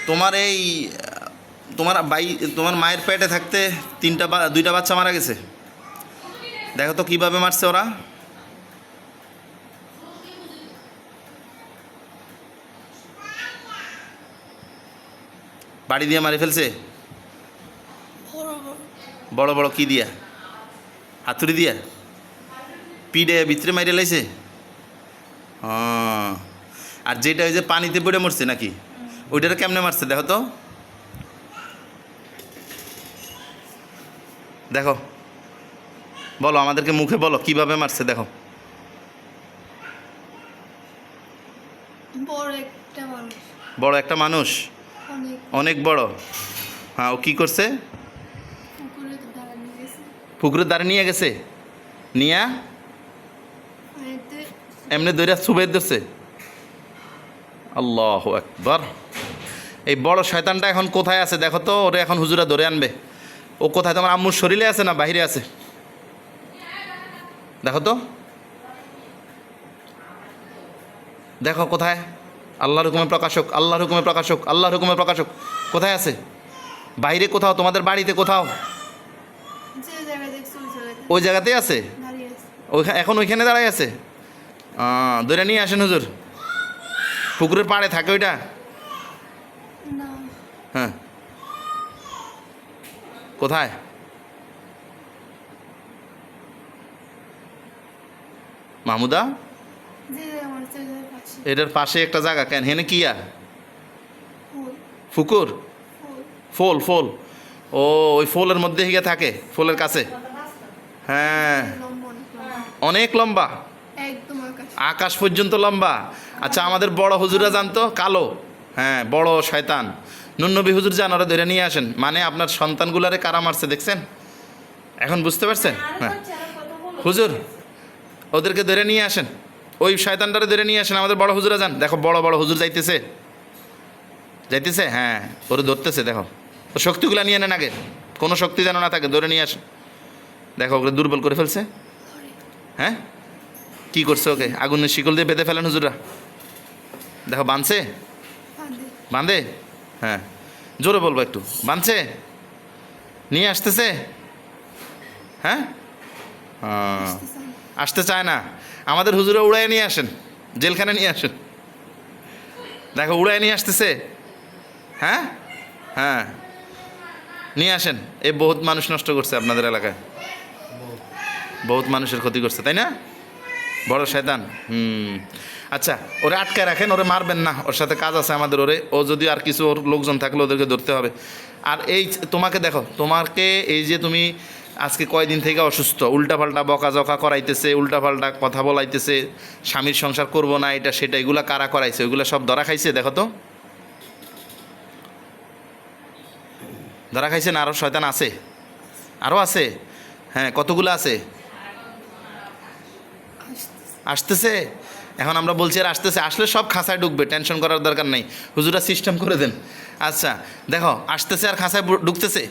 তোমার এই তোমার মায়ের পেটে থাকতে দুইটা বাচ্চা মারা গেছে। দেখো তো কিভাবে মারছে ওরা। বাড়ি দিয়ে মারি ফেলছে। বড় বড় কি দিয়া? হাতুড়ি দিয়া পিডে ভিতরে মাইরে লাইছে। হ্যাঁ, আর যেটা ওই যে পানিতে পড়ে মরছে নাকি, ওইটারে কেমনে মারছে দেখো তো। দেখো, বলো আমাদেরকে মুখে বলো কিভাবে মারছে দেখো। বড় একটা মানুষ, অনেক বড়। হ্যাঁ, ও কি করছে? পুকুরের দ্বারে নিয়ে গেছে, নিয়া এমনি দইরা সুবেদ ধরছে। আল্লাহু আকবার। এই বড় শয়তানটা এখন কোথায় আছে দেখো তো, ওরে এখন হুজুরা ধরে আনবে। ও কোথায়? তোমার আম্মুর শরীরে আছে না বাহিরে আছে? দেখো তো, দেখো কোথায়। আল্লাহর হুকুমে প্রকাশক, আল্লাহর হুকুমে প্রকাশক, আল্লাহর হুকুমে প্রকাশক কোথায় আছে? বাইরে কোথাও, তোমাদের বাড়িতে কোথাও? ওই জায়গাতেই আছে, এখন ওইখানে দাঁড়াই আছে। ধরে নিয়ে আসেন হুজুর। পুকুরের পাড়ে থাকে ওইটা? হ্যাঁ, কোথায়? মাহমুদা, এটার পাশে একটা জায়গা কেন? হেনে কি আর পুকুর? ফোল ফোল, ও ওই ফোলের মধ্যে হিগে থাকে, ফোলের কাছে। হ্যাঁ, অনেক লম্বা, আকাশ পর্যন্ত লম্বা। আচ্ছা, আমাদের বড় হুজুরা জানতো কালো। হ্যাঁ, বড় শয়তান নুননবী হুজুর যান, ওরা ধরে নিয়ে আসেন। মানে আপনার সন্তানগুলারে কারা মারছে দেখছেন? এখন বুঝতে পারছেন? হ্যাঁ হুজুর, ওদেরকে ধরে নিয়ে আসেন, ওই শয়তানটারে ধরে নিয়ে আসেন। আমাদের বড় হুজুরা যান, দেখো বড় বড় হুজুর যাইতেছে, যাইতেছে। হ্যাঁ, ওরে ধরতেছে। দেখো ও শক্তিগুলা নিয়ে নেন আগে, কোনো শক্তি যেন না থাকে, ধরে নিয়ে আসেন। দেখো ওকে দুর্বল করে ফেলছে। হ্যাঁ, কি করছে? ওকে আগুনের শিকল দিয়ে বেঁধে ফেলেন হুজুরা। দেখো বাঁধছে, বাঁধে। হ্যাঁ, জোরে বলবো একটু, বাঁধছে, নিয়ে আসতেছে। হ্যাঁ, আসতে চায় না। আমাদের হুজুরে উড়াই নিয়ে আসেন, জেলখানে নিয়ে আসেন। দেখো উড়াই নিয়ে আসতেছে। হ্যাঁ হ্যাঁ, নিয়ে আসেন। এ বহুত মানুষ নষ্ট করছে আপনাদের এলাকায়, বহুত মানুষের ক্ষতি করছে, তাই না? বড় শয়তান। আচ্ছা, ওরে আটকায় রাখেন, ওরে মারবেন না, ওর সাথে কাজ আছে আমাদের। ও যদি আর কিছু ওর লোকজন থাকলে ওদেরকে ধরতে হবে। আর এই তোমাকে দেখো, তোমাকে এই যে তুমি আজকে কয়দিন থেকে অসুস্থ, উল্টাপাল্টা বকাঝকা করাইতেছে, উল্টাপাল্টা কথা বলাইতেছে, স্বামীর সংসার করব না, এটা সেটা, এগুলা কারা করাইছে? ওইগুলো সব ধরা খাইছে দেখো তো, ধরা খাইছে না? আরও শয়তান আছে, আরও আছে। হ্যাঁ, কতগুলো আছে? আসতেছে। এখন আমরা বলছি আর আসতেছে, আসলে সব খাঁচায় ঢুকবে, টেনশন করার দরকার নেই। হুজুরা সিস্টেম করে দেন। আচ্ছা দেখো, আসতেছে আর খাঁচায় ঢুকতেছে।